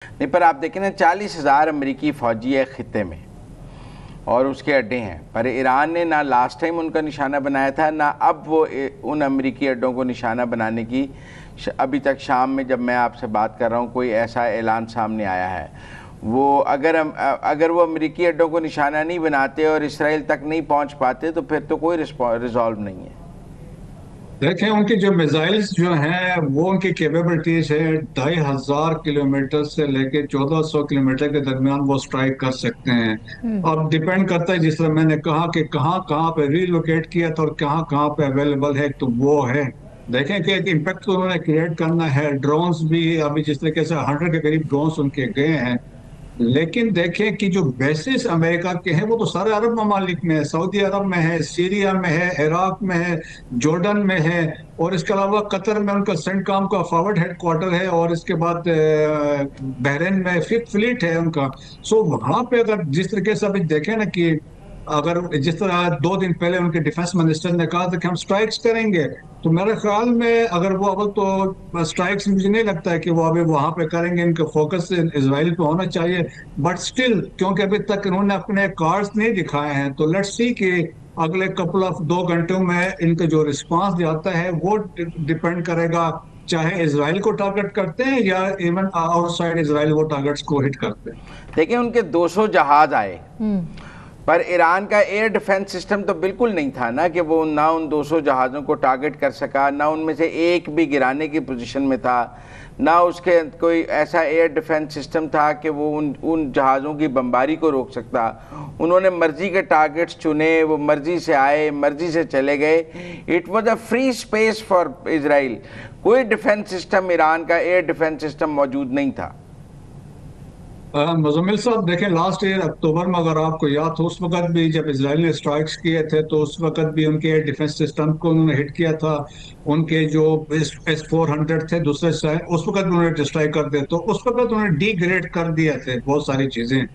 नहीं, पर आप देखें ना, 40,000 अमरीकी फौजी है खित्ते में और उसके अड्डे हैं, पर ईरान ने ना लास्ट टाइम उनका निशाना बनाया था, ना अब वो उन अमरीकी अड्डों को निशाना बनाने की अभी तक शाम में जब मैं आपसे बात कर रहा हूँ कोई ऐसा ऐलान सामने आया है। वो अगर वो अमरीकी अड्डों को निशाना नहीं बनाते और इसराइल तक नहीं पहुँच पाते तो फिर तो कोई रिजॉल्व नहीं है। देखें, उनकी जो मिसाइल्स जो हैं वो उनकी कैपेबिलिटीज है 2,500 किलोमीटर से लेके 1,400 किलोमीटर के दरमियान वो स्ट्राइक कर सकते हैं। अब डिपेंड करता है, जिस तरह मैंने कहा कि कहाँ कहाँ पे रीलोकेट किया था और कहाँ कहाँ पे अवेलेबल है, तो वो है। देखें कि एक इम्पैक्ट तो उन्होंने क्रिएट करना है। ड्रोन्स भी अभी जिस तरीके से 100 के करीब ड्रोन्स उनके गए हैं, लेकिन देखें कि जो बेसिस अमेरिका के हैं वो तो सारे अरब ममालिक में है। सऊदी अरब में है, सीरिया में है, इराक में है, जॉर्डन में है, और इसके अलावा कतर में उनका सेंटकॉम का फॉरवर्ड हेडक्वार्टर है, और इसके बाद बहरीन में फिफ्थ फ्लीट है उनका। सो वहां पे अगर जिस तरीके से अभी देखें ना कि अगर जिस तरह 2 दिन पहले उनके डिफेंस मिनिस्टर ने कहा था कि हम स्ट्राइक्स करेंगे, तो मेरे ख्याल में अगर वो अब तो स्ट्राइक्स, मुझे नहीं लगता है कि वो अभी वहां पे करेंगे। इनका फोकस इसराइल पे होना चाहिए। बट स्टिल, क्योंकि अभी तक इन्होंने अपने कार्ड्स नहीं दिखाए हैं, तो लेट्स सी कि अगले कपल ऑफ 2 घंटों में इनका जो रिस्पांस आता है वो डिपेंड करेगा, चाहे इसराइल को टारगेट करते हैं या इवन आउटसाइड इसराइल वो टारगेट्स को हिट करते हैं। देखिए, उनके 200 जहाज आए, पर ईरान का एयर डिफेंस सिस्टम तो बिल्कुल नहीं था ना कि वो ना उन 200 जहाज़ों को टारगेट कर सका, ना उनमें से एक भी गिराने की पोजीशन में था, ना उसके कोई ऐसा एयर डिफेंस सिस्टम था कि वो उन जहाज़ों की बमबारी को रोक सकता। उन्होंने मर्जी के टारगेट्स चुने, वो मर्जी से आए, मर्जी से चले गए। It was a free space for Israel. कोई डिफेंस सिस्टम, ईरान का एयर डिफेंस सिस्टम मौजूद नहीं था। मुजम्मिल साहब, देखें, लास्ट ईयर अक्टूबर में अगर आपको याद हो, उस वक्त भी जब इसराइल ने स्ट्राइक्स किए थे तो उस वक्त भी उनके डिफेंस सिस्टम को उन्होंने हिट किया था। उनके जो S-400 थे दूसरे साइड, उस वक्त भी उन्होंने डिस्ट्रॉय कर दिए, तो उस वक्त उन्होंने डिग्रेड कर दिए थे बहुत सारी चीजें।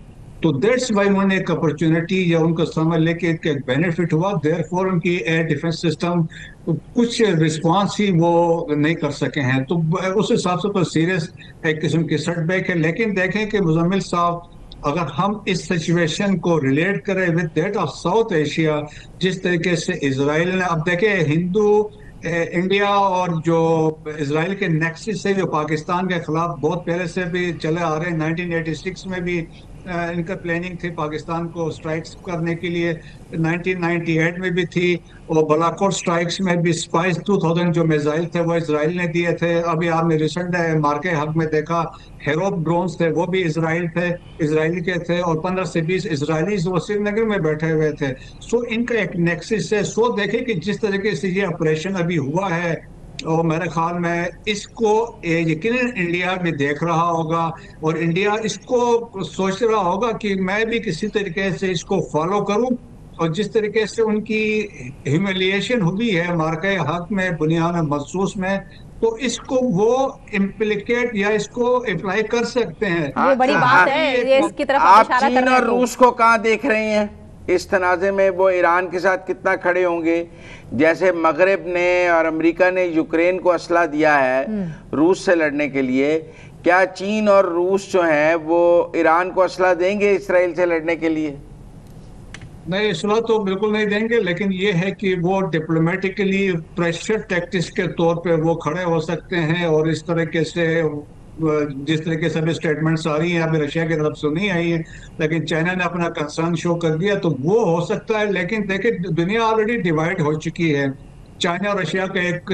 तो दैट्स वाई उन्होंने एक अपॉर्चुनिटी या उनका समझ लेके एक बेनिफिट हुआ। देयरफॉर उनकी एयर डिफेंस सिस्टम कुछ रिस्पांस ही वो नहीं कर सके हैं, तो उस हिसाब से तो सीरियस एक किस्म की सेटबैक है। लेकिन देखें कि मुजम्मिल साहब, अगर हम इस सिचुएशन को रिलेट करें with that of south Asia, जिस तरीके से इसराइल ने, अब देखें, हिंदू इंडिया और जो इसराइल के नेक्सस है जो पाकिस्तान के खिलाफ बहुत पहले से भी चले आ रहे हैं। 1986 में भी इनका प्लानिंग थी पाकिस्तान को स्ट्राइक्स करने के लिए, 1998 में भी थी, और बालाकोट स्ट्राइक्स में भी स्पाइस 2000 जो मिसाइल थे वो इसराइल ने दिए थे। अभी आपने रिसेंट मार्के हक में देखा, हेरोप ड्रोन्स थे, वो भी इसराइल थे, इसराइल के थे, और 15 से 20 इसराइली वो श्रीनगर में बैठे हुए थे। सो इनका एक नेक्सिस है। सो देखे कि जिस तरीके से ये ऑपरेशन अभी हुआ है, और मेरे ख्याल में इसको यकीनन इंडिया भी देख रहा होगा, और इंडिया इसको सोच रहा होगा कि मैं भी किसी तरीके से इसको फॉलो करूं। और जिस तरीके से उनकी ह्यूमिलिएशन हुई है मार्के हक में, बुनियान महसूस में, तो इसको वो इम्प्लीकेट या इसको अप्लाई कर सकते हैं। वो बड़ी बात है, ये इसकी तरफ आप इशारा कर चीन रहे हैं और तो। रूस को कहाँ देख रहे हैं इस तनाज़े में? वो ईरान के साथ कितना खड़े होंगे? जैसे मगरब ने और अमेरिका ने यूक्रेन को असला दिया है रूस से लड़ने के लिए, क्या चीन और रूस जो हैं वो ईरान को असला देंगे इसराइल से लड़ने के लिए? नहीं, इसला तो बिल्कुल नहीं देंगे, लेकिन ये है कि वो डिप्लोमेटिकली प्रेशर टैक्टिक्स के तौर पे वो खड़े हो सकते हैं। और इस तरीके से जिस तरीके से अभी स्टेटमेंट्स आ रही हैं, अभी रशिया की तरफ से नहीं आई है, लेकिन चाइना ने अपना कंसर्न शो कर दिया, तो वो हो सकता है। लेकिन देखिए, दुनिया ऑलरेडी डिवाइड हो चुकी है। चाइना और रशिया का एक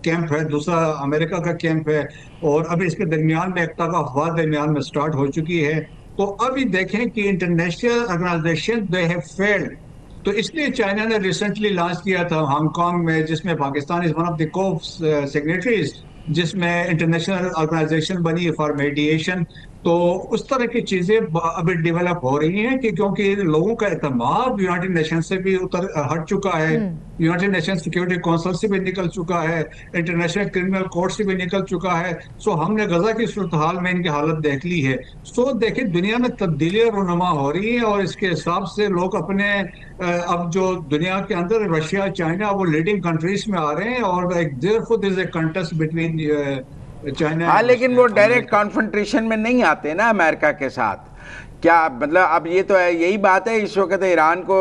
कैंप है, दूसरा अमेरिका का कैंप है, और अभी इसके दरमियान में एक तरफा अफवाह दरमियान में स्टार्ट हो चुकी है। तो अभी देखें कि international organisation they have failed. तो इसलिए चाइना ने रिसेंटली लॉन्च किया था हांगकांग में, जिसमें Pakistan is one of the को सिग्नेटरीज, जिसमें इंटरनेशनल ऑर्गेनाइजेशन बनी फॉर मेडिएशन। तो उस तरह की चीजें अभी डेवलप हो रही हैं कि क्योंकि लोगों का एतमाद यूनाइटेड नेशन से भी उतर हट चुका है, यूनाइटेड नेशन सिक्योरिटी काउंसिल से भी निकल चुका है, इंटरनेशनल क्रिमिनल कोर्ट से भी निकल चुका है। सो हमने गजा की सूरत हाल में इनकी हालत देख ली है। सो देखिए, दुनिया में तब्दीलियां रूनुमा हो रही हैं, और इसके हिसाब से लोग अपने अब जो दुनिया के अंदर रशिया, चाइना, वो लीडिंग कंट्रीज में आ रहे हैं, और therefore there is a contest between China. हाँ, लेकिन वो डायरेक्ट कॉन्फ्रंटेशन में नहीं आते ना अमेरिका के साथ। क्या मतलब अब ये तो है, यही बात है इस वक्त ईरान को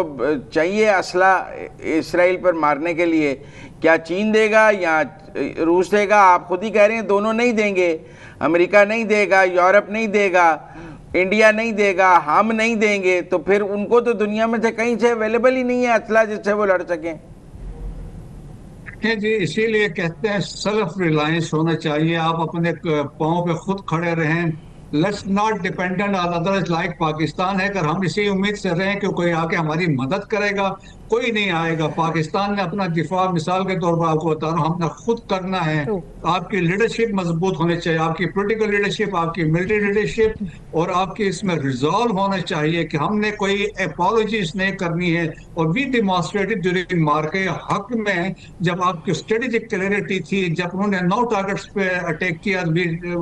चाहिए असला इसराइल पर मारने के लिए, क्या चीन देगा या रूस देगा? आप खुद ही कह रहे हैं दोनों नहीं देंगे, अमेरिका नहीं देगा, यूरोप नहीं देगा, इंडिया नहीं देगा, हम नहीं देंगे, तो फिर उनको तो दुनिया में से कहीं से अवेलेबल ही नहीं है असला जिससे वो लड़ सकें। जी, इसीलिए कहते हैं सेल्फ रिलायंस होना चाहिए, आप अपने पाँव पे खुद खड़े रहें। Let's not dependent on others like Pakistan है। अगर हम इसी उम्मीद से रहें कि कोई आके हमारी मदद करेगा, कोई नहीं आएगा। पाकिस्तान ने अपना दिफा, मिसाल के तौर पर आपको बता रहा हूँ, हमने खुद करना है। आपकी लीडरशिप मजबूत होनी चाहिए, आपकी पॉलिटिकल लीडरशिप, आपकी मिलिट्री लीडरशिप, और आपकी इसमें रिजॉल्व होना चाहिए कि हमने कोई अपॉलॉजीज नहीं करनी है। और वी डिमॉन्स्ट्रेटेड ड्यूरिंग मार्के हक में, जब आपकी स्ट्रेटेजिक क्लैरिटी थी, जब उन्होंने 9 टारगेट्स पे अटैक किया,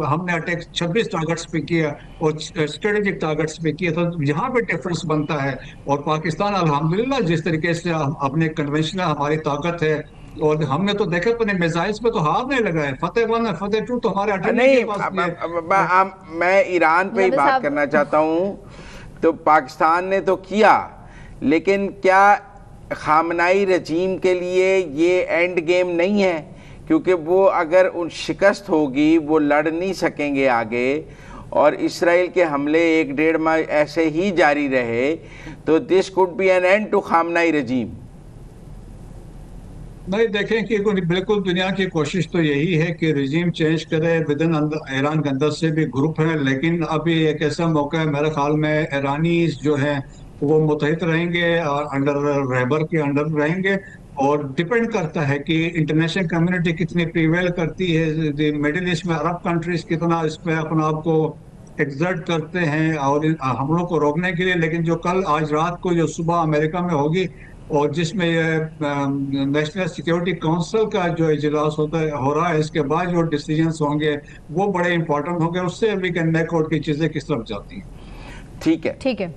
हमने अटैक 26 टारगेट्स पे किया और स्ट्रेटेजिक टारगेट्स पे किया, तो यहाँ पे डिफरेंस बनता है। और पाकिस्तान अल्हम्दुलिल्लाह जिस तरीके से अपने कन्वेंशनल हमारी ताकत है, और हमने तो देखा अपने मिसाइल्स पे तो हाथ नहीं लगाए। फतेह 1 और फतेह 2 तो हमारे नहीं, के पास मैं ईरान पे ही बात करना चाहता हूँ। तो पाकिस्तान ने तो किया, लेकिन क्या खामनाई रजीम के लिए ये एंड गेम नहीं है? क्योंकि वो अगर उन शिकस्त होगी, वो लड़ नहीं सकेंगे आगे, और इसराइल के हमले 1-1.5 माह ऐसे ही जारी रहे, तो this could be an end to Khamenei regime. नहीं, देखें कि बिल्कुल दुनिया की कोशिश तो यही है कि रिजीम चेंज करे। विदिन ईरान के अंदर से भी ग्रुप है, लेकिन अभी एक ऐसा मौका है, मेरे ख्याल में ईरानीज जो हैं वो मुतहद रहेंगे और अंडर रहबर के अंडर रहेंगे। और डिपेंड करता है कि इंटरनेशनल कम्युनिटी कितनी प्रिवेल करती है, मिडिल ईस्ट में अरब कंट्रीज कितना इस पर अपना आपको एक्सर्ट करते हैं और हमलों को रोकने के लिए। लेकिन जो कल आज रात को जो सुबह अमेरिका में होगी, और जिसमें नेशनल सिक्योरिटी काउंसिल का जो इजलास हो रहा है, इसके बाद जो डिसीजंस होंगे वो बड़े इंपॉर्टेंट होंगे। उससे वी कैन मेक आउट की चीजें किस तरफ जाती हैं। ठीक है, ठीक है।